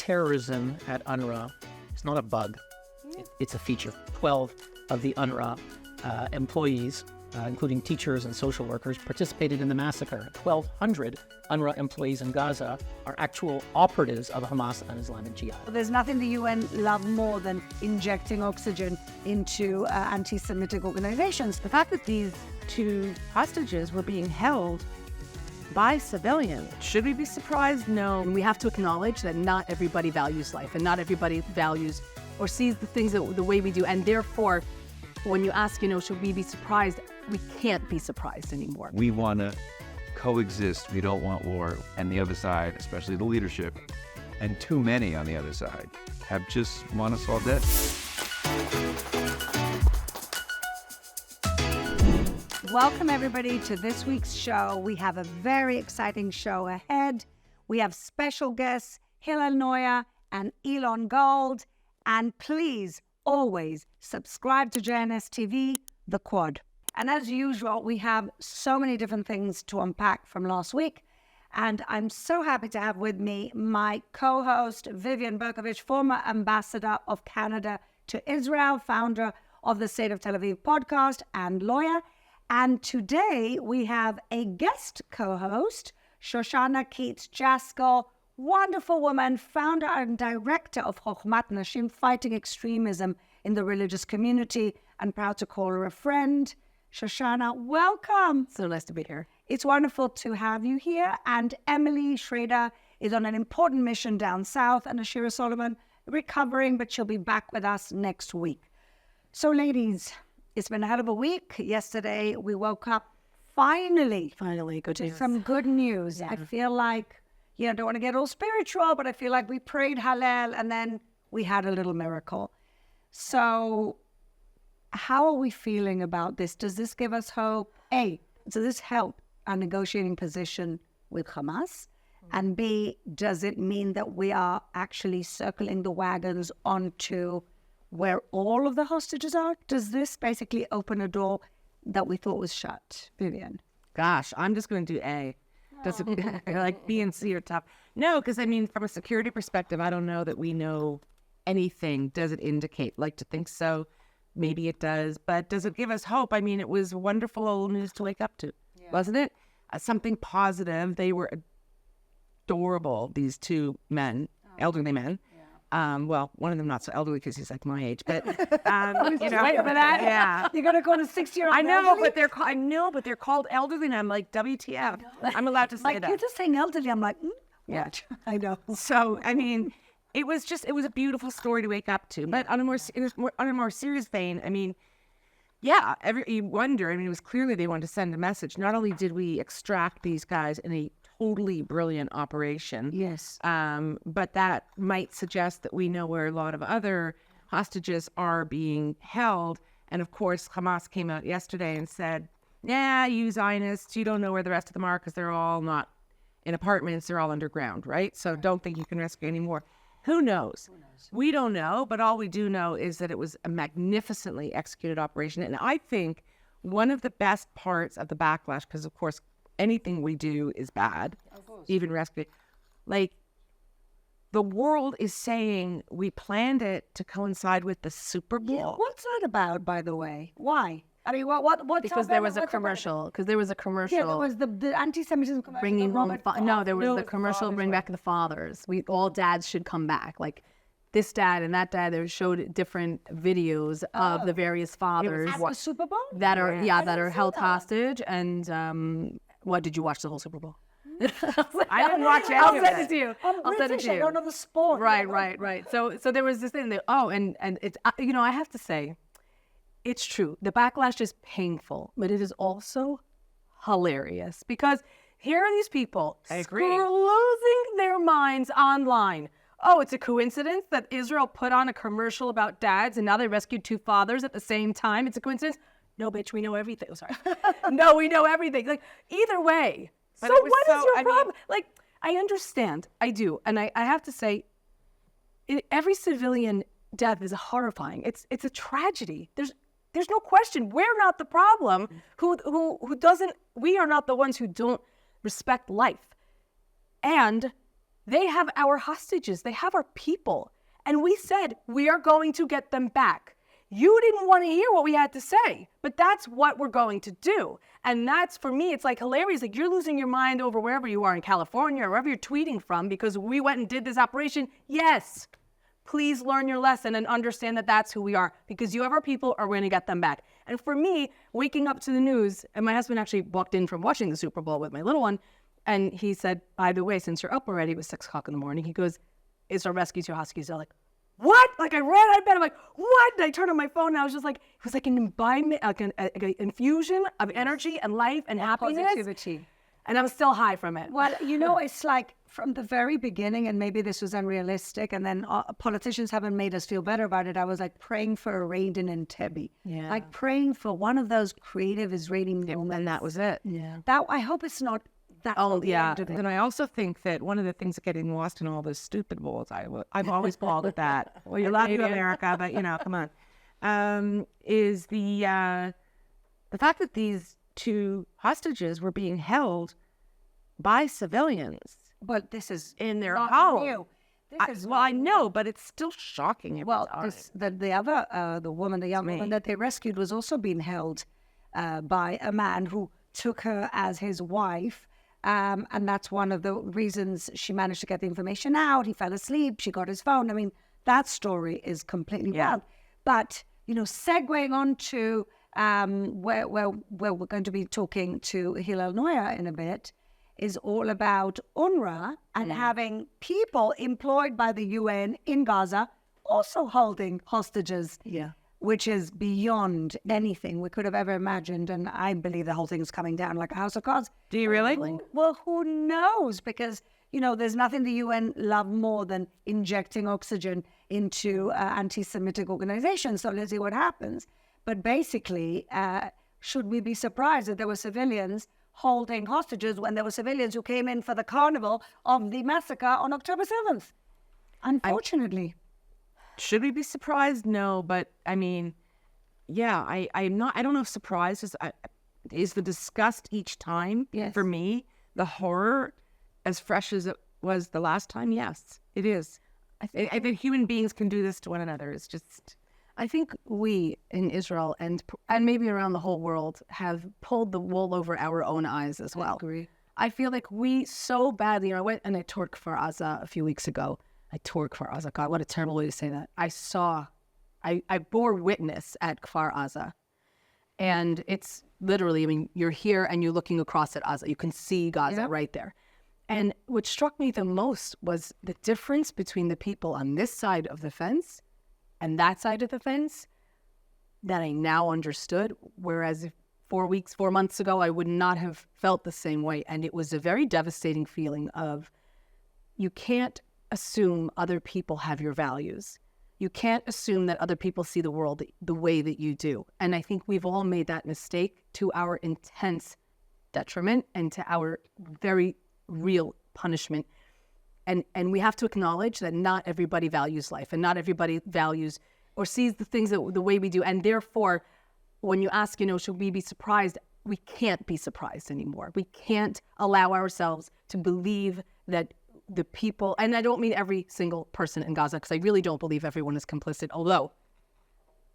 terrorism at UNRWA is not a bug. It's a feature. 12 of the UNRWA employees, including teachers and social workers, participated in the massacre. 1,200 UNRWA employees in Gaza are actual operatives of Hamas and Islamic Jihad. There's nothing the UN love more than injecting oxygen into anti-Semitic organizations. The fact that these two hostages were being held by civilians, should we be surprised? No. And we have to acknowledge that not everybody values life and not everybody values or sees the things the way we do. And therefore, when you ask, should we be surprised? We can't be surprised anymore. We want to coexist. We don't want war. And the other side, especially the leadership, and too many on the other side, have just want us all dead. Welcome, everybody, to this week's show. We have a very exciting show ahead. We have special guests, Hillel Neuer and Elon Gold. And please, always subscribe to JNS TV, The Quad. And as usual, we have so many different things to unpack from last week. And I'm so happy to have with me my co-host, Vivian Bercovici, former ambassador of Canada to Israel, founder of the State of Tel Aviv podcast and lawyer. And today we have a guest co-host, Shoshana Keats-Jaskol, wonderful woman, founder and director of Chokhmat Nashim, fighting extremism in the religious community, and proud to call her a friend. Shoshana, welcome. So nice to be here. It's wonderful to have you here. And Emily Schrader is on an important mission down south, and Ashira Solomon recovering, but she'll be back with us next week. So ladies, it's been a hell of a week. Yesterday, we woke up finally Good news. some good news. Yeah. I feel like, don't want to get all spiritual, but I feel like we prayed Hallel and then we had a little miracle. So how are we feeling about this? Does this give us hope? A, does this help our negotiating position with Hamas? And B, does it mean that we are actually circling the wagons onto where all of the hostages are? Does this basically open a door that we thought was shut? Vivian? Gosh, I'm just going to do A. Does it, like B and C are tough. No, because from a security perspective, I don't know that we know anything. Does it indicate? Like to think so. Maybe it does. But does it give us hope? It was wonderful news to wake up to, wasn't it? Something positive. They were adorable, these two men, elderly men. Well, one of them not so elderly because he's like my age, but Wait for that. Yeah, You're gonna go to 60-year-old. I know, but they're called elderly, and I'm like WTF? I'm allowed to say that. You're just saying elderly. I'm like, Yeah, I know. So it was a beautiful story to wake up to. But on a more serious vein, you wonder. It was clearly they wanted to send a message. Not only did we extract these guys in a totally brilliant operation. Yes. But that might suggest that we know where a lot of other hostages are being held. And of course, Hamas came out yesterday and said, yeah, you Zionists, you don't know where the rest of them are because they're all not in apartments, they're all underground, right? So don't think you can rescue any more. Who knows? We don't know, but all we do know is that it was a magnificently executed operation. And I think one of the best parts of the backlash, because of course, anything we do is bad, even rescue. The world is saying we planned it to coincide with the Superbowl. Yeah, what's that about, by the way? Why? What? Because there was a commercial. Yeah, there was the anti-Semitism commercial. Bringing home there was the the commercial. fathers, Bring back the fathers. All dads should come back. Like this dad and that dad. They showed different videos of the various fathers At the Super Bowl? that are held hostage. And what did you watch the whole Super Bowl? I didn't watch any I'll of send it. it to you. I'll send it to you. I don't know the sport. Right. So there was this thing that, and it's, I have to say, it's true. The backlash is painful, but it is also hilarious because here are these people losing their minds online. Oh, it's a coincidence that Israel put on a commercial about dads and now they rescued two fathers at the same time. It's a coincidence. No, bitch, we know everything. Oh, sorry. No, we know everything. Either way. But so what is your problem? I understand. I do. And I have to say, every civilian death is horrifying. It's a tragedy. There's no question. We're not the problem we are not the ones who don't respect life. And They have our hostages. They have our people. And we said, we are going to get them back. You didn't want to hear what we had to say, but that's what we're going to do. And that's, for me, it's like hilarious. Like, you're losing your mind over wherever you are in California or wherever you're tweeting from because we went and did this operation. Yes, please learn your lesson and understand that that's who we are, because you have our people, or we're going to get them back. And for me, waking up to the news, and my husband actually walked in from watching the Super Bowl with my little one, and he said, by the way, since you're up already, it was 6 o'clock in the morning, he goes, is our rescues your huskies? They're like, what? Like, I ran out of bed. I'm like, what? And I turned on my phone, and I was just like, it was like an imbibement, like an infusion of energy and life and happiness. Positivity. And I'm still high from it. Well, it's like from the very beginning, and maybe this was unrealistic, and then politicians haven't made us feel better about it. I was like praying for a raid in Entebbe. Yeah. Like praying for one of those creative Israeli moments. And that was it. Yeah. That, I hope it's not that. Oh, yeah. And I also think that one of the things that getting lost in all this stupid wars, I've always called it that. Well, you love you, America, but come on. Is the fact that these 2 hostages were being held by civilians. But this is in their not home. new. I know, but it's still shocking. The other, the woman, the young woman that they rescued was also being held by a man who took her as his wife. And that's one of the reasons she managed to get the information out. He fell asleep. She got his phone. I mean, that story is completely wild. But, segueing on to where we're going to be talking to Hillel Neuer in a bit, is all about UNRWA and having people employed by the UN in Gaza also holding hostages, which is beyond anything we could have ever imagined. And I believe the whole thing is coming down like a house of cards. Do you really? Well, who knows? Because, there's nothing the UN love more than injecting oxygen into anti-Semitic organizations. So let's see what happens. But basically, should we be surprised that there were civilians holding hostages when there were civilians who came in for the carnival of the massacre on October 7th? Unfortunately. Should we be surprised? No, but I mean, I'm not. I don't know if surprise is the disgust each time. Yes. For me, the horror as fresh as it was the last time. Yes, it is. I think human beings can do this to one another. It's just. I think we in Israel and maybe around the whole world have pulled the wool over our own eyes as well. I agree. I feel like we so badly, I went and I toured Kfar Aza a few weeks ago. I toured Kfar Aza. God, what a terrible way to say that. I bore witness at Kfar Aza. And it's literally, you're here and you're looking across at Aza. You can see Gaza right there. And what struck me the most was the difference between the people on this side of the fence and that side of the fence that I now understood, whereas 4 months ago, I would not have felt the same way. And it was a very devastating feeling of, you can't assume other people have your values. You can't assume that other people see the world the way that you do. And I think we've all made that mistake to our intense detriment and to our very real punishment. And we have to acknowledge that not everybody values life and not everybody values or sees the things the way we do. And therefore, when you ask, should we be surprised? We can't be surprised anymore. We can't allow ourselves to believe that the people, and I don't mean every single person in Gaza, because I really don't believe everyone is complicit, although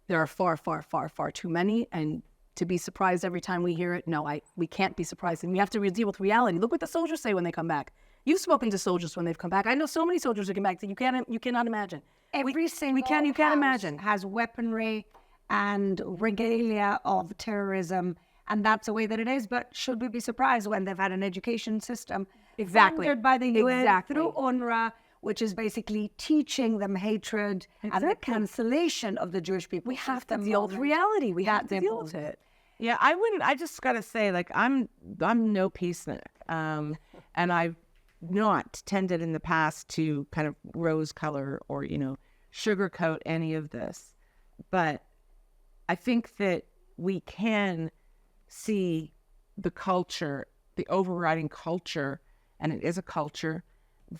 there are far, far, far, far too many. And to be surprised every time we hear it, no, we can't be surprised. And we have to deal with reality. Look what the soldiers say when they come back. You've spoken to soldiers when they've come back. I know so many soldiers who come back that you cannot imagine. Every single you can't imagine. Has weaponry and regalia of terrorism, and that's the way that it is. But should we be surprised when they've had an education system funded by the UN through UNRWA, which is basically teaching them hatred and the cancellation of the Jewish people? We have to deal with reality. We have to deal with it. Yeah, I just gotta say, I'm no peacenik, and I've not tended in the past to kind of rose color or sugarcoat any of this, but I think that we can see the culture, the overriding culture, and it is a culture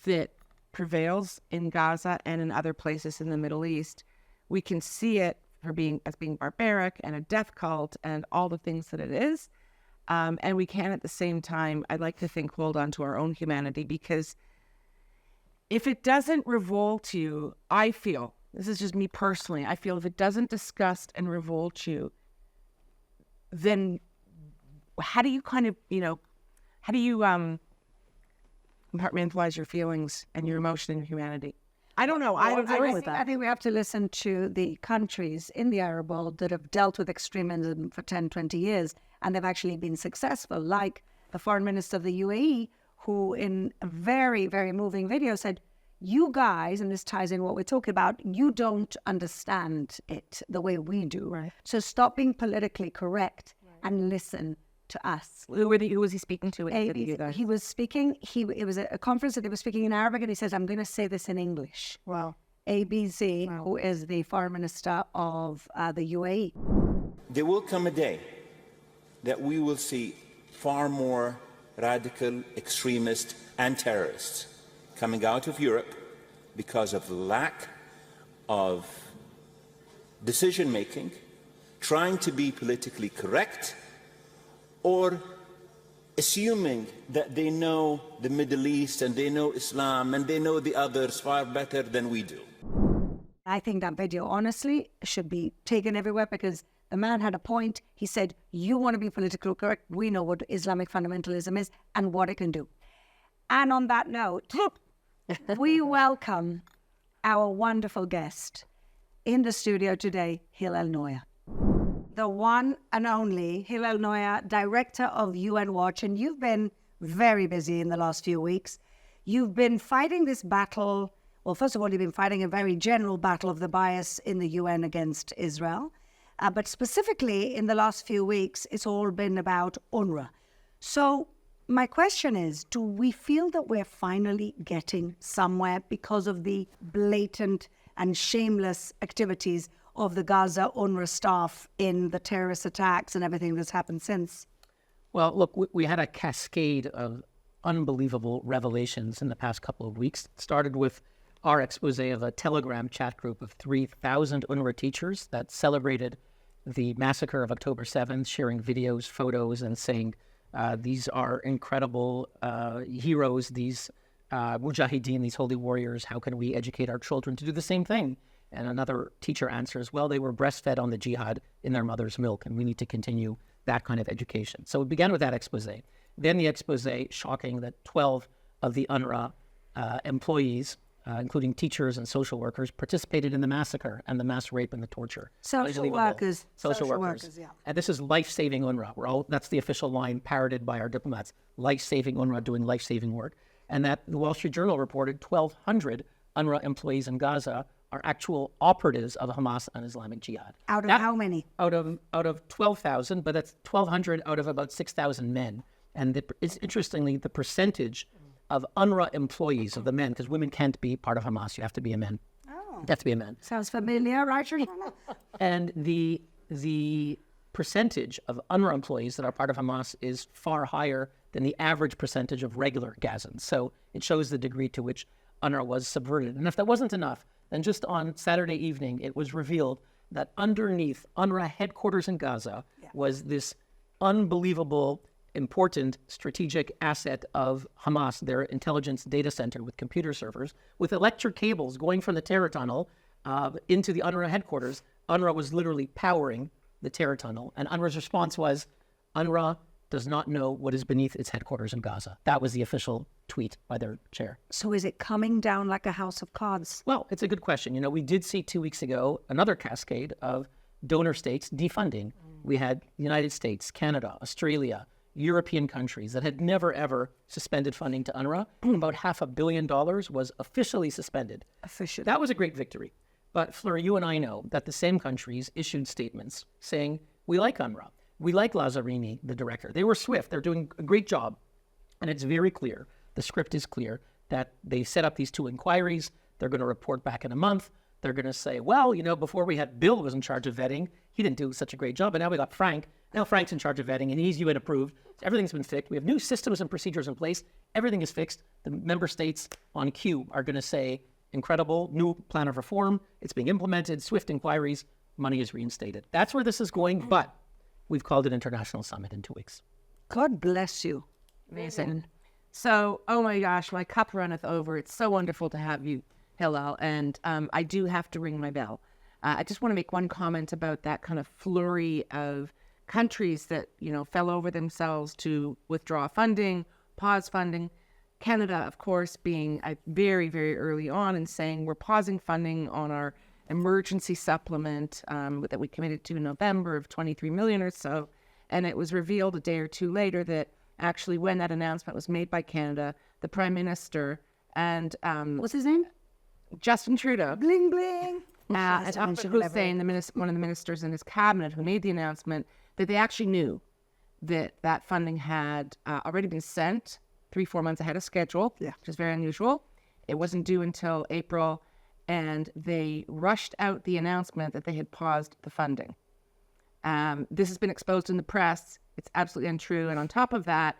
that prevails in Gaza and in other places in the Middle East. We can see it as being barbaric and a death cult and all the things that it is. And we can at the same time, I'd like to think, hold on to our own humanity, because if it doesn't revolt you, I feel, this is just me personally, I feel if it doesn't disgust and revolt you, then how do you kind of, how do you compartmentalize your feelings and your emotion and your humanity? I don't know. I agree with that. I think we have to listen to the countries in the Arab world that have dealt with extremism for 10, 20 years, and they've actually been successful, like the foreign minister of the UAE, who in a very, very moving video said, you guys, and this ties in what we're talking about, you don't understand it the way we do. Right. So stop being politically correct and listen to us. Who was he speaking to? He was speaking, it was a conference that he was speaking in Arabic, and he says, I'm going to say this in English. Wow. ABC, who is the foreign minister of the UAE. There will come a day that we will see far more radical extremists and terrorists coming out of Europe because of lack of decision-making, trying to be politically correct, or assuming that they know the Middle East and they know Islam and they know the others far better than we do. I think that video, honestly, should be taken everywhere, because the man had a point. He said, you want to be politically correct. We know what Islamic fundamentalism is and what it can do. And on that note, we welcome our wonderful guest in the studio today, Hillel Neuer. The one and only Hillel Neuer, director of UN Watch. And you've been very busy in the last few weeks. You've been fighting this battle. Well, first of all, you've been fighting a very general battle of the bias in the UN against Israel. But specifically in the last few weeks, it's all been about UNRWA. So my question is, do we feel that we're finally getting somewhere because of the blatant and shameless activities of the Gaza UNRWA staff in the terrorist attacks and everything that's happened since? Well, look, we had a cascade of unbelievable revelations in the past couple of weeks. It started with our expose of a Telegram chat group of 3,000 UNRWA teachers that celebrated the massacre of October 7th, sharing videos, photos, and saying, these are incredible heroes, these mujahideen, these holy warriors. How can we educate our children to do the same thing? And another teacher answers, well, they were breastfed on the jihad in their mother's milk, and we need to continue that kind of education. So it began with that expose. Then the expose, shocking that 12 of the UNRWA employees, including teachers and social workers, participated in the massacre and the mass rape and the torture. Social workers. Yeah. And this is life-saving UNRWA. That's the official line parroted by our diplomats. Life-saving UNRWA doing life-saving work. And that the Wall Street Journal reported 1,200 UNRWA employees in Gaza are actual operatives of Hamas and Islamic Jihad. Out of how many? Out of 12,000, but that's 1,200 out of about 6,000 men. And it's interestingly, the percentage of UNRWA employees, of the men, because women can't be part of Hamas. You have to be a man. Oh. You have to be a man. Sounds familiar, right? And the percentage of UNRWA employees that are part of Hamas is far higher than the average percentage of regular Gazans. So it shows the degree to which UNRWA was subverted. And if that wasn't enough, then just on Saturday evening, it was revealed that underneath UNRWA headquarters in Gaza was this unbelievable, important strategic asset of Hamas, their intelligence data center with computer servers, with electric cables going from the terror tunnel into the UNRWA headquarters. UNRWA was literally powering the terror tunnel, and UNRWA's response was, UNRWA does not know what is beneath its headquarters in Gaza. That was the official tweet by their chair. So is it coming down like a house of cards? Well, it's a good question. You know, we did see 2 weeks ago another cascade of donor states defunding. We had the United States, Canada, Australia, European countries that had never, ever suspended funding to UNRWA. About $500 million was officially suspended. Officially. That was a great victory. But Fleur, you and I know that the same countries issued statements saying, we like UNRWA. We like Lazzarini, the director. They were swift. They're doing a great job. And it's very clear, the script is clear, that they set up these 2 inquiries. They're going to report back in a month. They're going to say, well, you know, before we had Bill was in charge of vetting, he didn't do such a great job. And now we got Frank. Now Frank's in charge of vetting, and he's UN approved. Everything's been fixed. We have new systems and procedures in place. Everything is fixed. The member states on cue are going to say, incredible, new plan of reform. It's being implemented, swift inquiries, money is reinstated. That's where this is going, but we've called an international summit in 2 weeks. God bless you. Amazing. So, oh my gosh, my cup runneth over. It's so wonderful to have you, Hillel. And I do have to ring my bell. I just want to make one comment about that kind of flurry of countries that, fell over themselves to withdraw funding, pause funding. Canada, of course, being very, very early on and saying we're pausing funding on our emergency supplement that we committed to in November of 23 million or so. And it was revealed a day or two later that actually when that announcement was made by Canada, the Prime Minister and What's his name? Justin Trudeau, Bling bling. and Ashira Hussein, one of the ministers in his cabinet who made the announcement, that they actually knew that funding had already been sent 3-4 months ahead of schedule, which is very unusual. It wasn't due until April, and they rushed out the announcement that they had paused the funding. This has been exposed in the press. It's absolutely untrue. And on top of that,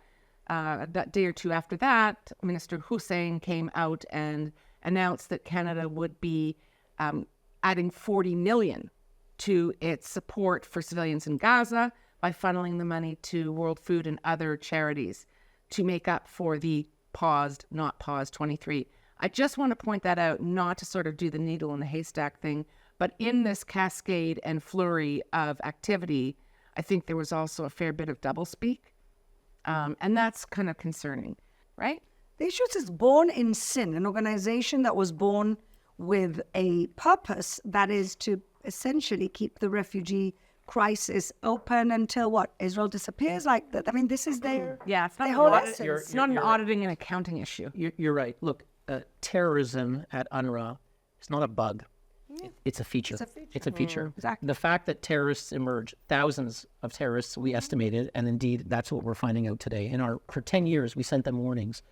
that day or two after that, Minister Hussein came out and announced that Canada would be adding 40 million to its support for civilians in Gaza by funneling the money to World Food and other charities to make up for the paused, not paused 23. I just want to point that out, not to sort of do the needle in the haystack thing, but in this cascade and flurry of activity, I think there was also a fair bit of doublespeak. And that's kind of concerning, right? The issue is born in sin, an organization that was born with a purpose that is to essentially keep the refugee crisis open until what? Israel disappears? Like that. I mean, this is their, Yeah, it's not, their whole an, audit, essence. it's not an auditing and accounting issue. You're right. Look, terrorism at UNRWA is not a bug. It's a feature. It's a feature. Exactly. The fact that terrorists emerge, thousands of terrorists we estimated, and indeed that's what we're finding out today. For 10 years, we sent them warnings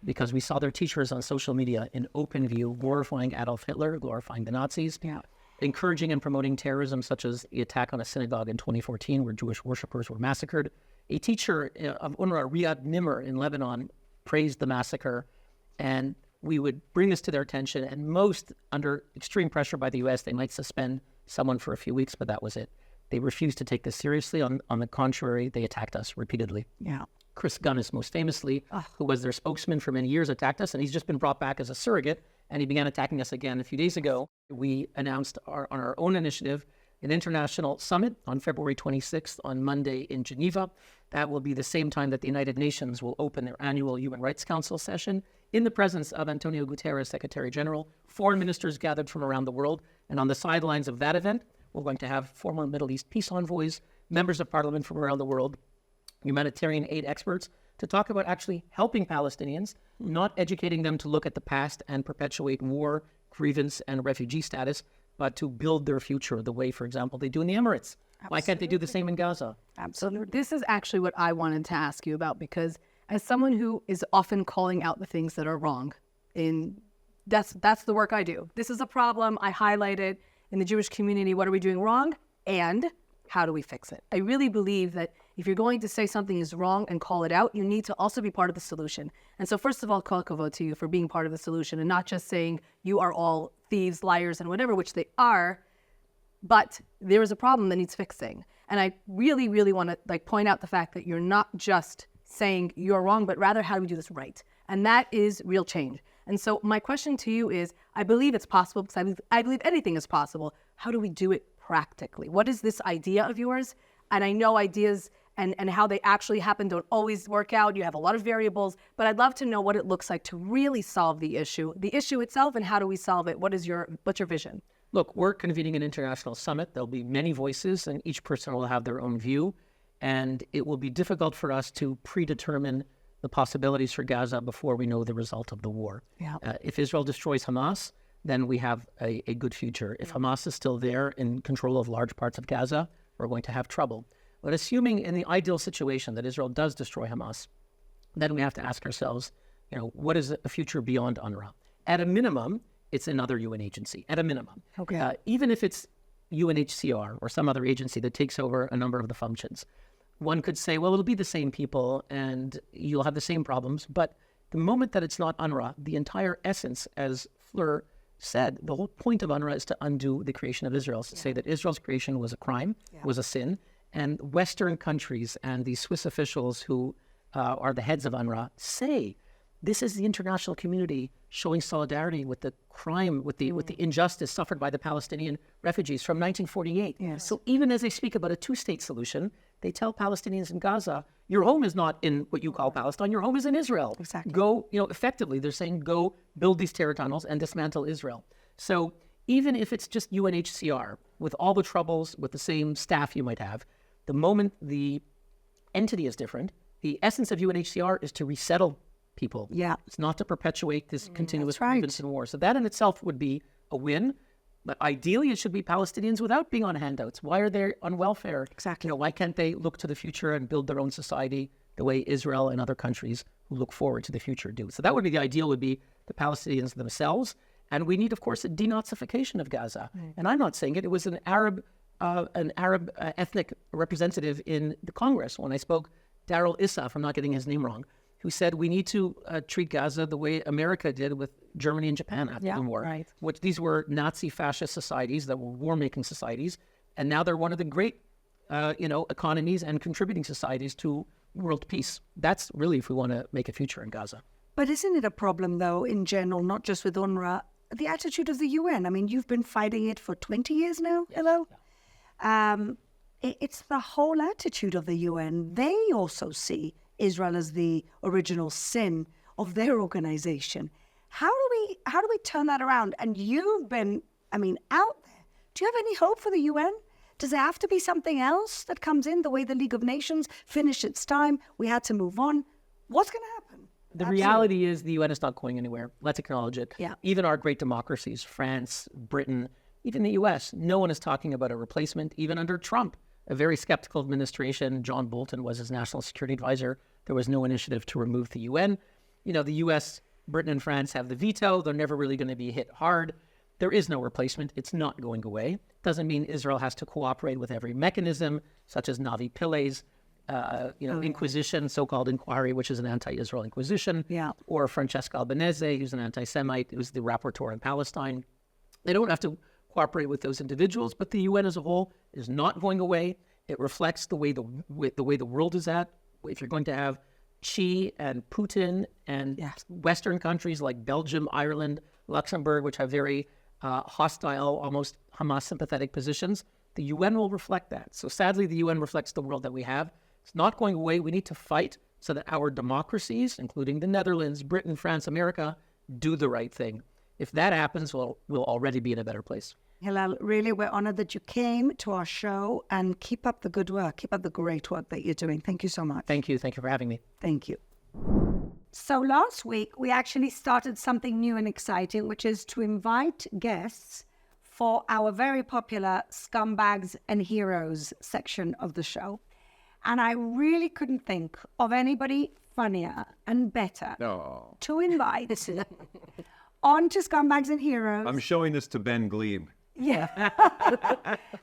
because we saw their teachers on social media in open view, glorifying Adolf Hitler, glorifying the Nazis, encouraging and promoting terrorism, such as the attack on a synagogue in 2014 where Jewish worshippers were massacred. A teacher of UNRWA, Riyad Nimr in Lebanon, praised the massacre, and we would bring this to their attention, and most, under extreme pressure by the U.S., they might suspend someone for a few weeks, but that was it. They refused to take this seriously. On the contrary, they attacked us repeatedly. Yeah. Chris Gunnis, most famously, who was their spokesman for many years, attacked us, and he's just been brought back as a surrogate, and he began attacking us again a few days ago. We announced on our own initiative an international summit on February 26th on Monday in Geneva. That will be the same time that the United Nations will open their annual Human Rights Council session in the presence of Antonio Guterres, Secretary General, foreign ministers gathered from around the world. And on the sidelines of that event, we're going to have former Middle East peace envoys, members of parliament from around the world, humanitarian aid experts, to talk about actually helping Palestinians, not educating them to look at the past and perpetuate war, grievance, and refugee status, but to build their future the way, for example, they do in the Emirates. Why can't they do the same in Gaza? Absolutely. This is actually what I wanted to ask you about, because as someone who is often calling out the things that are wrong, that's the work I do. This is a problem. I highlight it in the Jewish community. What are we doing wrong? And how do we fix it? I really believe that if you're going to say something is wrong and call it out, you need to also be part of the solution. And so first of all, kol kavod to you for being part of the solution and not just saying you are all thieves, liars, and whatever, which they are, but there is a problem that needs fixing. And I really, really want to point out the fact that you're not just saying you're wrong, but rather how do we do this right? And that is real change. And so my question to you is, I believe it's possible because I believe anything is possible. How do we do it practically? What is this idea of yours? And I know ideas and how they actually happen don't always work out. You have a lot of variables, but I'd love to know what it looks like to really solve the issue itself, and how do we solve it? What's your vision? Look, we're convening an international summit. There'll be many voices, and each person will have their own view. And it will be difficult for us to predetermine the possibilities for Gaza before we know the result of the war. Yeah. If Israel destroys Hamas, then we have a good future. If Hamas is still there in control of large parts of Gaza, we're going to have trouble. But assuming in the ideal situation that Israel does destroy Hamas, then we have to ask ourselves, what is a future beyond UNRWA? At a minimum, it's another UN agency, at a minimum. Okay. Even if it's UNHCR or some other agency that takes over a number of the functions, one could say, well, it'll be the same people and you'll have the same problems. But the moment that it's not UNRWA, the entire essence, as Fleur said, the whole point of UNRWA is to undo the creation of Israel, to say that Israel's creation was a crime, was a sin. And Western countries and the Swiss officials who are the heads of UNRWA say This is the international community showing solidarity with the crime, with the injustice suffered by the Palestinian refugees from 1948. Yes. So even as they speak about a two-state solution, they tell Palestinians in Gaza, your home is not in what you call Palestine, your home is in Israel. Exactly. Go, effectively, they're saying, go build these terror tunnels and dismantle Israel. So even if it's just UNHCR, with all the troubles, with the same staff you might have, the moment the entity is different, the essence of UNHCR is to resettle people. Yeah. It's not to perpetuate this continuous that's right. grievance and war. So that in itself would be a win. But ideally, it should be Palestinians without being on handouts. Why are they on welfare? Exactly. Why can't they look to the future and build their own society the way Israel and other countries who look forward to the future do? So that would be the ideal, would be the Palestinians themselves. And we need, of course, a denazification of Gaza. And I'm not saying it. It was an Arab ethnic representative in the Congress when I spoke, Darrell Issa, if I'm not getting his name wrong, who said we need to treat Gaza the way America did with Germany and Japan after the war. Right. Which these were Nazi fascist societies that were war-making societies, and now they're one of the great, economies and contributing societies to world peace. That's really if we want to make a future in Gaza. But isn't it a problem, though, in general, not just with UNRWA, the attitude of the UN? I mean, you've been fighting it for 20 years now, Hillel. It's the whole attitude of the UN. They also see Israel as the original sin of their organization. How do we turn that around? And you've been, out there. Do you have any hope for the UN? Does there have to be something else that comes in, the way the League of Nations finished its time? We had to move on. What's going to happen? The reality is the UN is not going anywhere. Let's acknowledge it. Yeah. Even our great democracies, France, Britain, even the US, no one is talking about a replacement. Even under Trump, a very skeptical administration, John Bolton was his national security advisor. There was no initiative to remove the UN. The US, Britain, and France have the veto. They're never really going to be hit hard. There is no replacement. It's not going away. Doesn't mean Israel has to cooperate with every mechanism, such as Navi Pillai's Inquisition, so-called inquiry, which is an anti-Israel inquisition, or Francesca Albanese, who's an anti-Semite, who's the rapporteur in Palestine. They don't have to cooperate with those individuals, but the UN as a whole is not going away. It reflects the way the world is at. If you're going to have Xi and Putin and Western countries like Belgium, Ireland, Luxembourg, which have very hostile, almost Hamas sympathetic positions, the UN will reflect that. So sadly, the UN reflects the world that we have. It's not going away. We need to fight so that our democracies, including the Netherlands, Britain, France, America, do the right thing. If that happens, we'll already be in a better place. Hillel, really, we're honored that you came to our show, and keep up the good work. Keep up the great work that you're doing. Thank you so much. Thank you. Thank you for having me. Thank you. So last week, we actually started something new and exciting, which is to invite guests for our very popular Scumbags and Heroes section of the show. And I really couldn't think of anybody funnier and better to invite onto Scumbags and Heroes. I'm showing this to Ben Glebe. Yeah.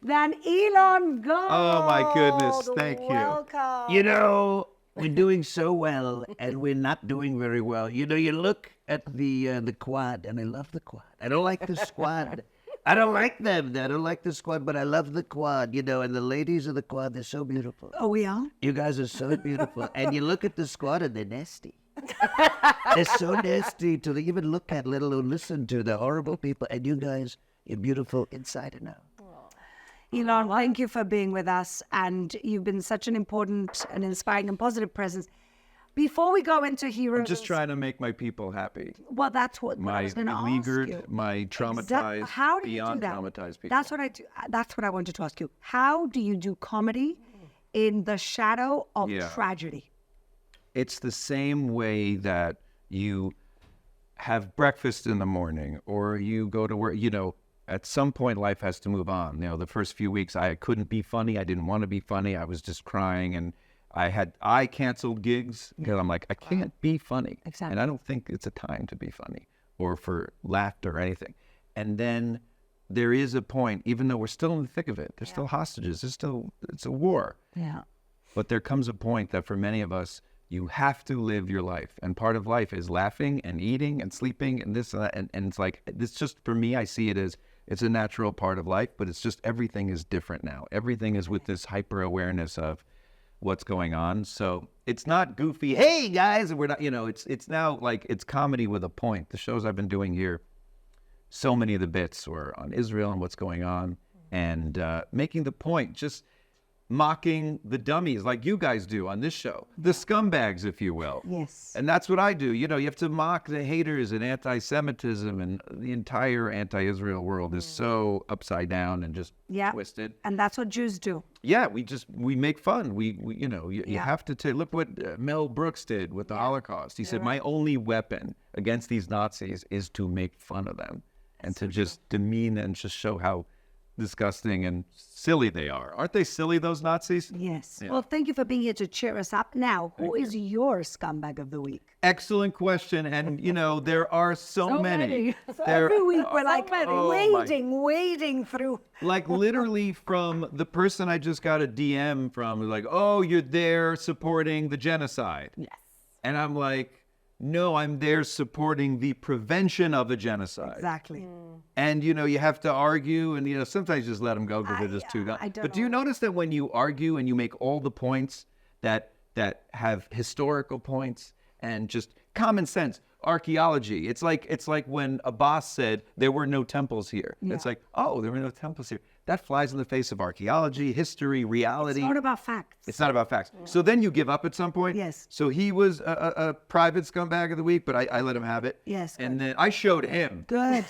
Than Elon Gold. Oh, my goodness. Thank you. Welcome. We're doing so well, and we're not doing very well. You look at the quad, and I love the quad. I don't like the squad. I don't like them. I don't like the squad, but I love the quad, and the ladies of the quad, they're so beautiful. Oh, we are? You guys are so beautiful. And you look at the squad, and they're nasty. They're so nasty to even look at, let alone listen to. They're horrible people. And you guys, you're beautiful inside and out. Elon, thank you for being with us. And you've been such an important and inspiring and positive presence. Before we go into Heroes... I'm just trying to make my people happy. Well, that's what I My was going to ask you. beleaguered, my traumatized, How do you beyond do that? traumatized people. That's what I do. That's what I wanted to ask you. How do you do comedy in the shadow of tragedy? It's the same way that you have breakfast in the morning or you go to work. At some point life has to move on. The first few weeks I couldn't be funny. I didn't want to be funny. I was just crying, and I canceled gigs because I'm like, I can't be funny. Exactly. And I don't think it's a time to be funny or for laughter or anything. And then there is a point, even though we're still in the thick of it, there's still hostages, it's a war. Yeah. But there comes a point that for many of us, you have to live your life. And part of life is laughing and eating and sleeping and this and that. And it's like, this just, for me, I see it as, it's a natural part of life, but it's just everything is different now. Everything is with this hyper awareness of what's going on. So it's not goofy, hey guys, we're not, it's now like it's comedy with a point. The shows I've been doing here, so many of the bits were on Israel and what's going on, and making the point, just mocking the dummies like you guys do on this show, the scumbags, if you will. Yes. And that's what I do. You have to mock the haters and anti-Semitism, and the entire anti-Israel world is so upside down and just twisted. And that's what Jews do. Yeah, we make fun. You have to look what Mel Brooks did with the Holocaust. He said, my only weapon against these Nazis is to make fun of them and to just demean and just show how disgusting and silly they are. Aren't they silly, those Nazis? Yes. Yeah. Well, thank you for being here to cheer us up. Now, who is your scumbag of the week? Excellent question. And, there are so many. So every week we're like my- wading through. Like literally from the person I just got a DM from, like, oh, you're there supporting the genocide. Yes. And I'm like, no, I'm there supporting the prevention of a genocide. Exactly. And, you have to argue, and, sometimes you just let them go because they're just too dumb. But do you notice that when you argue and you make all the points that have historical points and just common sense, archaeology, it's like when Abbas said there were no temples here. Yeah. It's like, oh, there were no temples here. That flies in the face of archaeology, history, reality. It's not about facts. It's not about facts. Yeah. So then you give up at some point. Yes. So he was a private scumbag of the week, but I let him have it. Yes. And then I showed him. Good.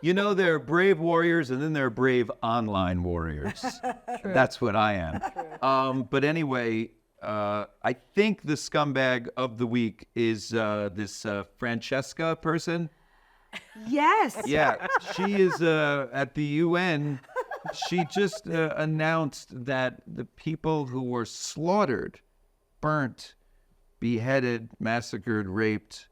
There are brave warriors, and then there are brave online warriors. That's what I am. But anyway, I think the scumbag of the week is this Francesca person. Yes. Yeah, she is at the UN. She just announced that the people who were slaughtered, burnt, beheaded, massacred, raped,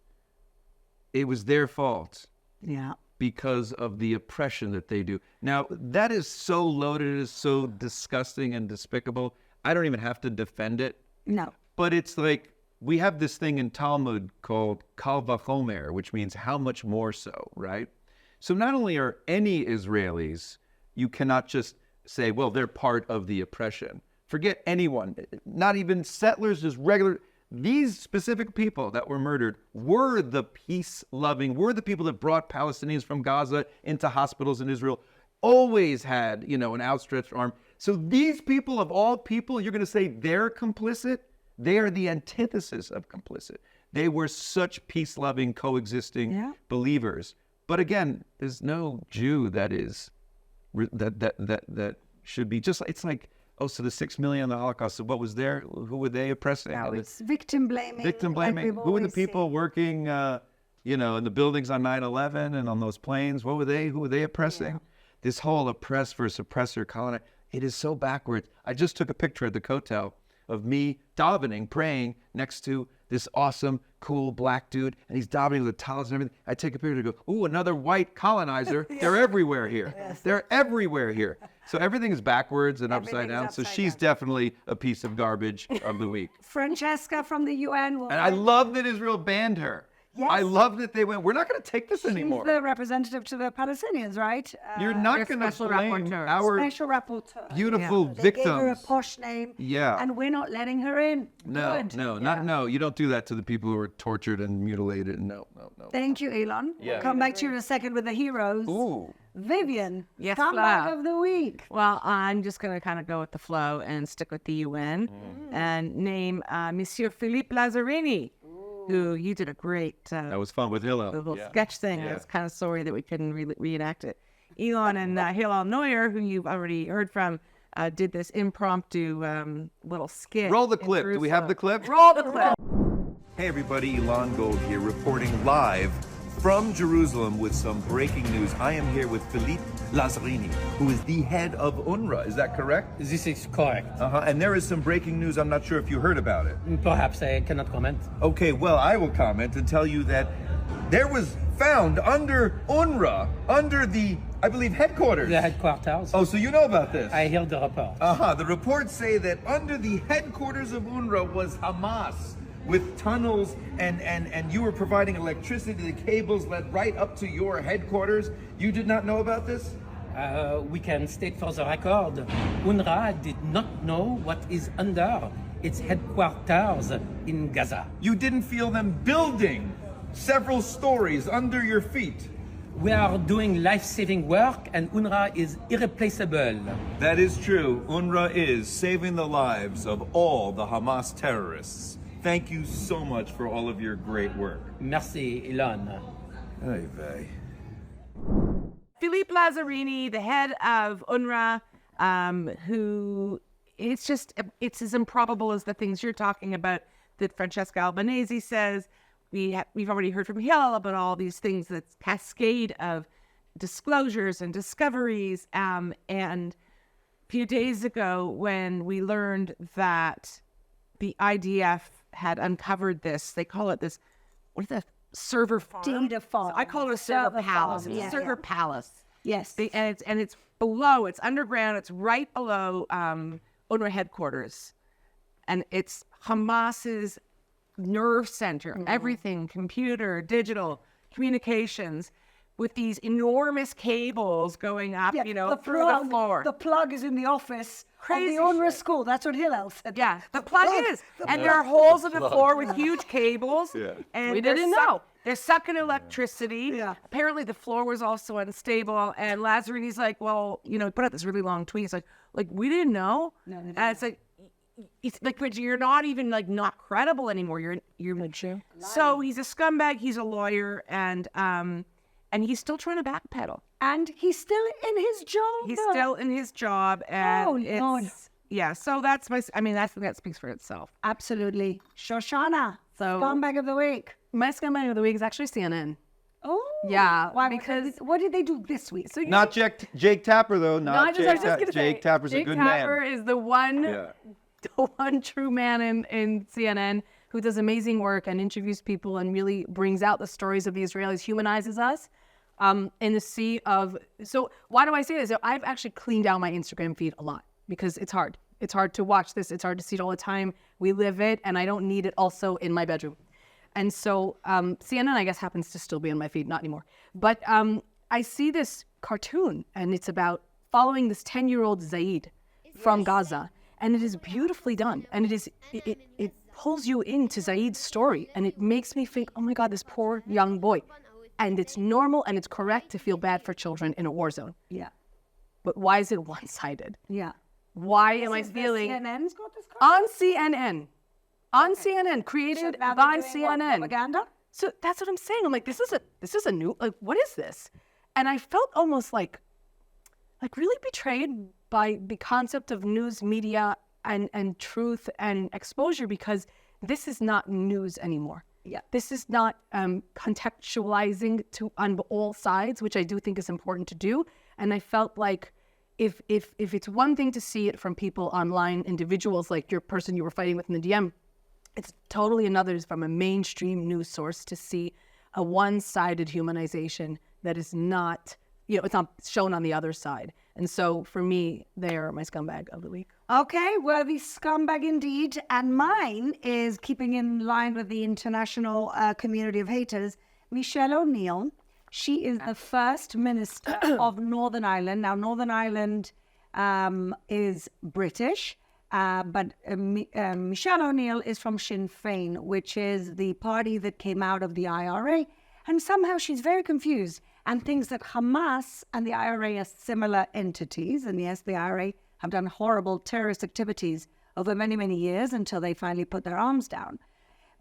it was their fault. Yeah. Because of the oppression that they do. Now, that is so loaded, it is so disgusting and despicable. I don't even have to defend it. No. But it's like, we have this thing in Talmud called kal vachomer, which means how much more so, right? So not only are any Israelis, you cannot just say, well, they're part of the oppression. Forget anyone, not even settlers, just regular. These specific people that were murdered were the peace-loving, were the people that brought Palestinians from Gaza into hospitals in Israel, always had, an outstretched arm. So these people, of all people, you're going to say they're complicit? They are the antithesis of complicit. They were such peace-loving, coexisting believers. But again, there's no Jew that is, that should be just, it's like, oh, so the 6 million in the Holocaust, so what was there? Who were they oppressing? No, it's victim blaming. Victim blaming. Who were the people working, in the buildings on 9/11 and on those planes? What were they? Who were they oppressing? Yeah. This whole oppress versus oppressor colonize, it is so backwards. I just took a picture at the Kotel of me davening, praying next to this awesome, cool black dude, and he's davening with the talis and everything. I take a picture and go, ooh, another white colonizer. They're everywhere here. Yes. They're everywhere here. So everything is backwards and upside down. So she's definitely a piece of garbage of the week. Francesca from the UN. And I love that Israel banned her. Yes. I love that they went, we're not going to take this anymore. She's the representative to the Palestinians, right? You're not going to blame our special rapporteur. Beautiful victims. They gave her a posh name. Yeah. And we're not letting her in. No, Good. no. You don't do that to the people who are tortured and mutilated. No. Thank you, Elon. Yeah. We'll come back to you in a second with the heroes. Ooh. Vivian, yes, comeback of the week. Well, I'm just going to kind of go with the flow and stick with the UN and name Monsieur Philippe Lazzarini, who you did a great that was fun with Hillel. little sketch thing. I was kind of sorry that we couldn't reenact it. Elon and Hillel Neuer, who you've already heard from, did this impromptu little skit. Roll the clip. Do we have the clip? Roll the clip. Hey everybody, Elon Gold here, reporting live from Jerusalem with some breaking news. I am here with Philippe Lazzarini, who is the head of UNRWA. Is that correct? This is correct. And there is some breaking news. I'm not sure if you heard about it. Perhaps I cannot comment. Okay, well, I will comment and tell you that there was found under UNRWA, under the, I believe, headquarters. The headquarters. Oh, so you know about this? I hear the report. The reports say that under the headquarters of UNRWA was Hamas, with tunnels, and you were providing electricity. The cables led right up to your headquarters. You did not know about this? We can state for the record, UNRWA did not know what is under its headquarters in Gaza. You didn't feel them building several stories under your feet. We are doing life-saving work, and UNRWA is irreplaceable. That is true. UNRWA is saving the lives of all the Hamas terrorists. Thank you so much for all of your great work. Merci, Elon. Hey, vey. Philippe Lazzarini, the head of UNRWA, who it's as improbable as the things you're talking about that Francesca Albanese says. We've already heard from Hillel about all these things, that cascade of disclosures and discoveries. And a few days ago, when we learned that the IDF had uncovered this, they call it this, what is that? Server farm? Data farm. I call it a server palace. farm, It's yeah, a server palace. Yes. And it's below, it's underground, it's right below UNRWA headquarters. And it's Hamas's nerve center, everything, computer, digital, communications, with these enormous cables going up, through the floor. The plug is in the office Crazy of the UNRWA shit. school. That's what Hillel said. Yeah, the plug is. And there are holes in the floor with huge cables. Yeah. And We didn't know. They're sucking electricity. Yeah. Apparently the floor was also unstable. And Lazarini's like, well, put out this really long tweet. It's like we didn't know. No, they didn't. And it's like, but you're not even not credible anymore. You're Not true. So he's a scumbag. He's a lawyer, and he's still trying to backpedal. And he's still in his job. He's still in his job, and Oh, Lord. yeah. So that's that speaks for itself. Absolutely. Shoshana, So- scumbag of the week. My scumbag of the week is actually CNN. Oh. Yeah, Why? because- What did they do this week? So Not Jake Tapper though. Not I was just gonna say, Jake Tapper's a Jake good Tapper man. is the one, Yeah. the one true man in CNN who does amazing work and interviews people and really brings out the stories of the Israelis, humanizes us in the sea of. So why do I say this? So I've actually cleaned out my Instagram feed a lot because it's hard. It's hard to watch this. It's hard to see it all the time. We live it, and I don't need it also in my bedroom. And so CNN, I guess, happens to still be in my feed, not anymore. But I see this cartoon, and it's about following this 10-year-old Zaid from Gaza, and it is beautifully done, and it pulls you into Zaid's story, and it makes me think, oh my God, this poor young boy. And it's normal and it's correct to feel bad for children in a war zone. Yeah. But why is it one-sided? Yeah. Why am I feeling CNN's got this on CNN? On CNN, created Now they're by doing what, CNN. propaganda? So that's what I'm saying. I'm like, this is a new, like, what is this? And I felt almost like really betrayed by the concept of news media and truth and exposure, because this is not news anymore. Yeah. This is not contextualizing on all sides, which I do think is important to do. And I felt like if it's one thing to see it from people online, individuals like your person you were fighting with in the DM, it's totally another from a mainstream news source to see a one-sided humanization that is not, it's not shown on the other side. And so for me, they are my scumbag of the week. Okay, worthy scumbag indeed. And mine is keeping in line with the international community of haters, Michelle O'Neill. She is the first minister of Northern Ireland. Now, Northern Ireland is British, but Michelle O'Neill is from Sinn Féin, which is the party that came out of the IRA. And somehow she's very confused and thinks that Hamas and the IRA are similar entities. And yes, the IRA have done horrible terrorist activities over many, many years until they finally put their arms down.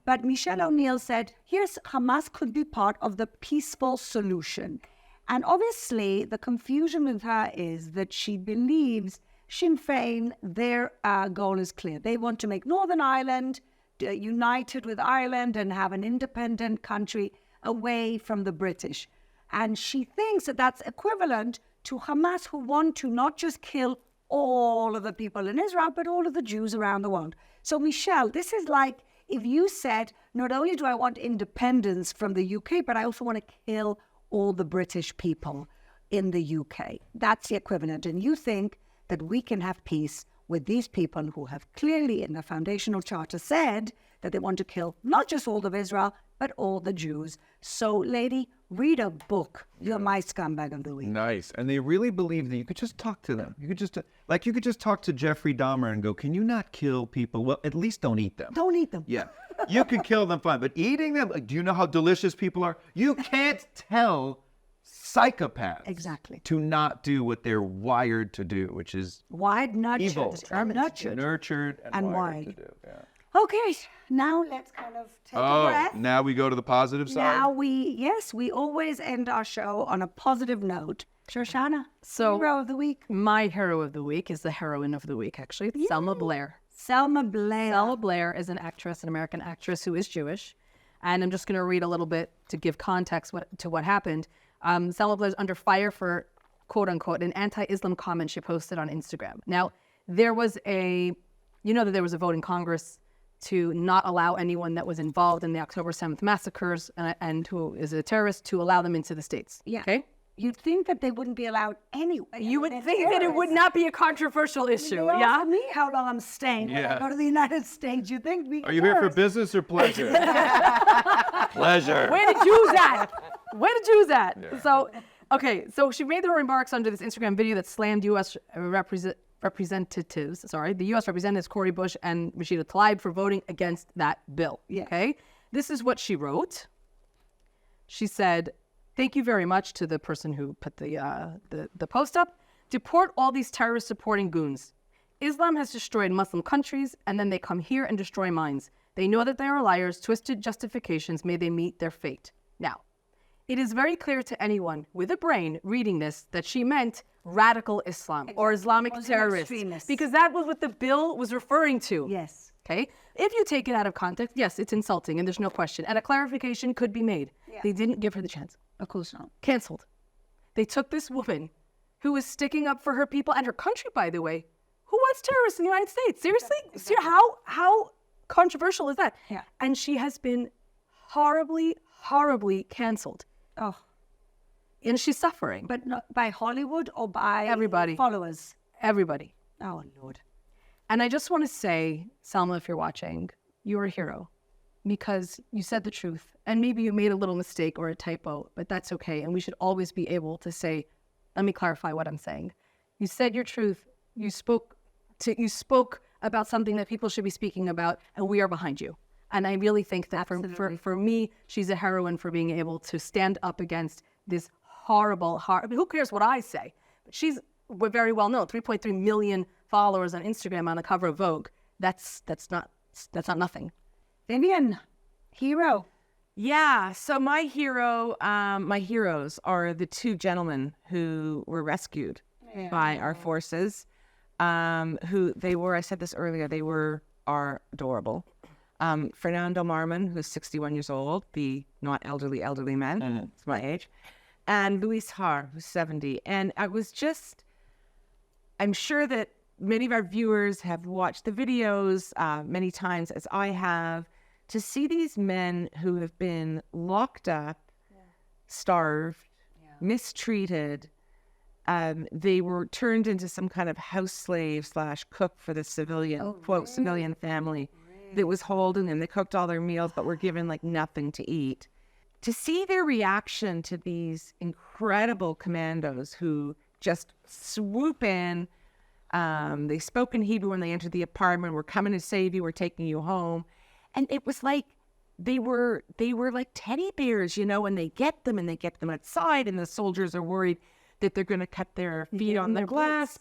But Michelle O'Neill said, here's Hamas could be part of the peaceful solution. And obviously, the confusion with her is that she believes Sinn Féin, their goal is clear. They want to make Northern Ireland united with Ireland and have an independent country away from the British. And she thinks that that's equivalent to Hamas, who want to not just kill all of the people in Israel, but all of the Jews around the world. So, Michelle, this is like if you said, not only do I want independence from the UK, but I also want to kill all the British people in the UK. That's the equivalent. And you think that we can have peace with these people who have clearly in the foundational charter said that they want to kill not just all of Israel, but all the Jews. So, lady, read a book. You're my scumbag of the week. Nice. And they really believe that you could just talk to them. You could just talk to Jeffrey Dahmer and go, can you not kill people? Well, at least don't eat them. Don't eat them. Yeah. You can kill them fine, but eating them, do you know how delicious people are? You can't tell psychopaths Exactly. to not do what they're wired to do, which is Wired, nurtured, evil. nurtured. and wired wired. to do. Yeah. Okay, now let's kind of take a breath. Now we go to the positive side? Now we always end our show on a positive note. Shoshana, So- hero of the week. My hero of the week is the heroine of the week, actually. It's Selma Blair. Selma Blair. Selma Blair is an actress, an American actress who is Jewish. And I'm just going to read a little bit to give context to what happened. Selma Blair is under fire for, quote unquote, an anti-Islam comment she posted on Instagram. Now, there was that there was a vote in Congress to not allow anyone that was involved in the October 7th massacres and who is a terrorist to allow them into the States. Yeah. Okay? You'd think that they wouldn't be allowed anyway. You would think that it would not be a controversial issue. You Yeah? ask me how long I'm staying when I Yeah. go to the United States. You think we Are you here for business or pleasure? Pleasure. Where the Jews at? Where the Jews at? So she made her remarks under this Instagram video that slammed U.S. representatives, the U.S. representatives Cori Bush and Rashida Tlaib for voting against that bill. Yeah. Okay? This is what she wrote. She said, thank you very much to the person who put the post up. Deport all these terrorist-supporting goons. Islam has destroyed Muslim countries, and then they come here and destroy minds. They know that they are liars, twisted justifications. May they meet their fate. Now, it is very clear to anyone with a brain reading this that she meant radical Islam or Islamic Muslim terrorists, extremists. because that was what the bill was referring to. Yes. Okay? If you take it out of context, yes, it's insulting, and there's no question. And a clarification could be made. Yeah. They didn't give her the chance. Of course not. Canceled. They took this woman who was sticking up for her people and her country, by the way, who was terrorist in the United States. Seriously? How controversial is that? Yeah. And she has been horribly, horribly canceled. Oh, And she's suffering. but not by Hollywood or by Everybody. followers. Everybody. Oh, Lord. And I just want to say, Selma, if you're watching, you're a hero because you said the truth. And maybe you made a little mistake or a typo, but that's okay. And we should always be able to say, let me clarify what I'm saying. You said your truth. You spoke about something that people should be speaking about, and we are behind you. And I really think that for me, she's a heroine for being able to stand up against this horrible, who cares what I say? But she's very well known, 3.3 million followers on Instagram on the cover of Vogue. That's not nothing. Vivian, hero. Yeah, so my heroes are the two gentlemen who were rescued by our forces. Who they were, I said this earlier, are adorable. Fernando Marman, who's 61 years old, the not elderly man, it's my age, and Luis Har, who's 70. And I'm sure that many of our viewers have watched the videos many times, as I have, to see these men who have been locked up, starved, mistreated. They were turned into some kind of house slave / cook for the civilian, civilian family that was holding them. They cooked all their meals, but were given like nothing to eat. To see their reaction to these incredible commandos who just swoop in. They spoke in Hebrew when they entered the apartment. We're coming to save you. We're taking you home. And it was like they were like teddy bears, and they get them outside, and the soldiers are worried that they're going to cut their feet on the glass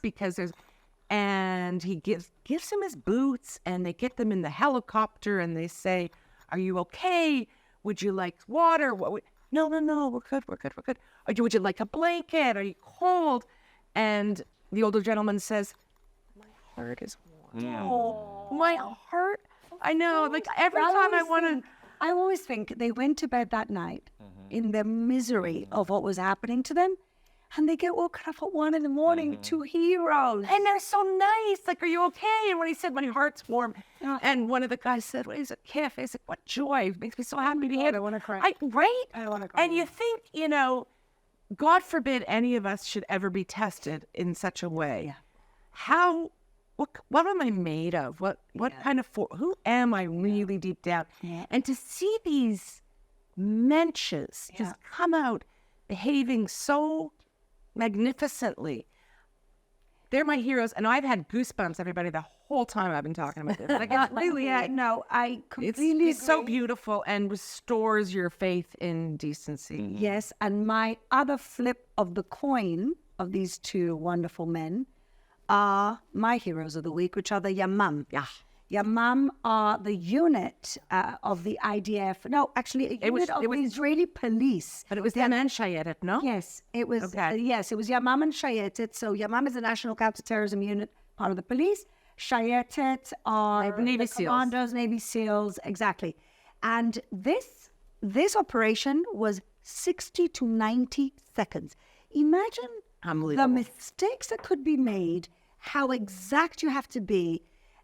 and he gives him his boots, and they get them in the helicopter, and they say, "Are you okay? Would you like water? No, we're good. Would you like a blanket? Are you cold?" And the older gentleman says, "My heart is warm." Oh, my heart. I know. Like every time I always think they went to bed that night in the misery of what was happening to them. And they get woken up at 1 a.m, two heroes. And they're so nice. Like, "Are you okay?" And when he said, "My heart's warm," and one of the guys said, "What is it, Kiff?" I said, "What joy. It makes me so happy to hear." I want to cry. Right? I want to cry. And you think, God forbid any of us should ever be tested in such a way. Yeah. What am I made of? What kind of who am I really deep down? Yeah. And to see these menches, just come out behaving so magnificently. They're my heroes, and I've had goosebumps, everybody, the whole time I've been talking about this. Like, it's really, I completely it's so agree. beautiful and restores your faith in decency. Yes, and my other flip of the coin of these two wonderful men are my heroes of the week, which are the Yamam. Yeah. Yamam are the unit of the IDF. No, actually, a unit of the Israeli police. But it was them and Shayetet, no? Yes, it was. Okay. Yes, it was Yamam and Shayetet. So Yamam is the National Counterterrorism Unit, part of the police. Shayetet are Navy the SEALs. commandos, Navy SEAls, exactly. And this operation was 60 to 90 seconds. Imagine the Unbelievable. mistakes that could be made, how exact you have to be.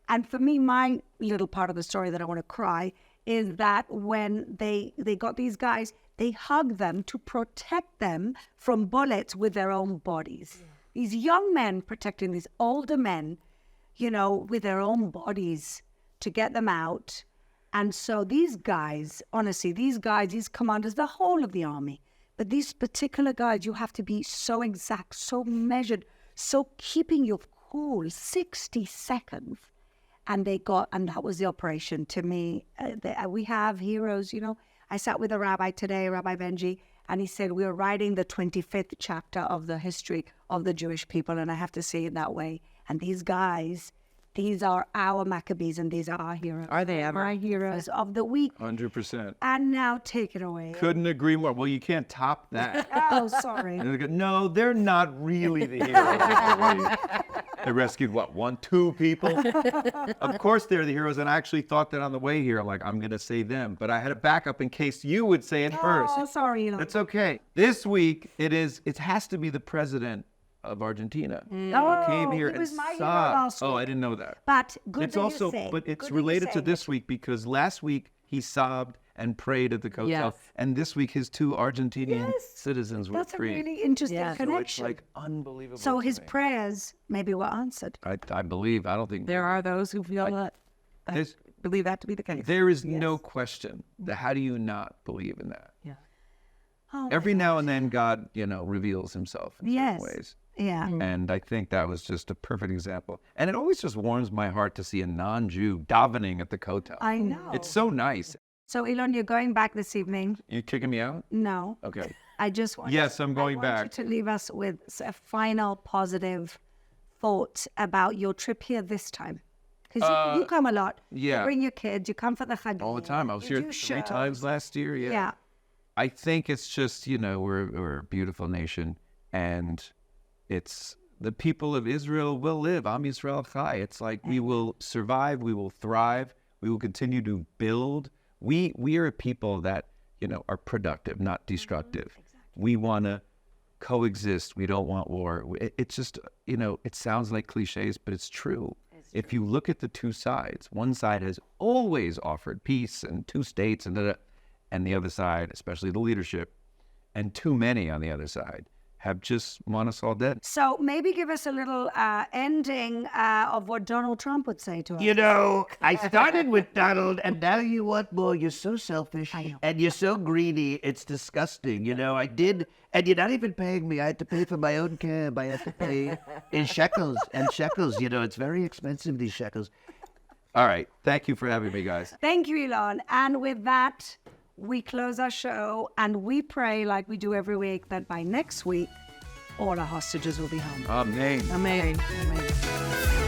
And for me, my little part of the story that I want to cry is that when they got these guys, they hugged them to protect them from bullets with their own bodies. These young men protecting these older men, you know, with their own bodies to get them out. And so these guys, honestly, these commanders, the whole of the army, but these particular guys, you have to be so exact, so measured, so keeping your cool, 60 seconds. And that was the operation. To me, we have heroes, you know. I sat with a rabbi today, Rabbi Benji, and he said, we're writing the 25th chapter of the history of the Jewish people, and I have to say it that way. And these guys, these are our Maccabees, and these are our heroes. Are they ever? My heroes of the week. 100%. And now take it away. Couldn't agree more. Well, you can't top that. Oh, sorry. And they go, no, they're not really the heroes of the week. They rescued, what, 1, 2 people? Of course they're the heroes, and I actually thought that on the way here. I'm like, I'm going to say them. But I had a backup in case you would say it first. Oh, sorry. Elon. That's okay. This week, it has to be the president of Argentina. Oh, Came here he and was my hero sobbed. last Oh, week. I didn't know that. But good It's that also, you say. but it's Good that you related to say. this week because last week he sobbed and prayed at the hotel, Yes. and this week his 2 Argentinian Yes. citizens were That's a freed. really interesting Yeah. So So it's connection. like unbelievable. So to his me. prayers maybe were answered. I believe. I don't think There are those who feel There's- believe that to be the case. there is no question. How do you not believe in that? Yeah. Oh, Every now and then, God, reveals Himself in yes. certain ways. Yeah. And I think that was just a perfect example. And it always just warms my heart to see a non-Jew davening at the kotel. I know. It's so nice. So, Elon, you're going back this evening? You kicking me out? No. Okay. I just want Yes, I'm going I back. want you to leave us with a final positive thought about your trip here this time. Because you come a lot. yeah. You bring your kids. You come for the Chagim. All the time. I was you here do 3 shows. times last year. Yeah. Yeah. I think it's just, we're a beautiful nation, and it's the people of Israel will live. Am Yisrael Chai. It's like we will survive, we will thrive, we will continue to build. We are a people that, are productive, not destructive. We want to coexist. We don't want war. It's just, it sounds like cliches, but it's true. If you look at the two sides, one side has always offered peace and 2 states and the other side, especially the leadership, and too many on the other side have just want us all dead. So maybe give us a little ending of what Donald Trump would say to us. I started with Donald, and now you want more. You're so selfish, and you're so greedy. It's disgusting. I did, and you're not even paying me. I had to pay for my own cab. I have to pay in shekels and shekels. It's very expensive, these shekels. All right. Thank you for having me, guys. Thank you, Elon. And with that, we close our show, and we pray, like we do every week, that by next week, all our hostages will be home. Amen. Amazing. Amen.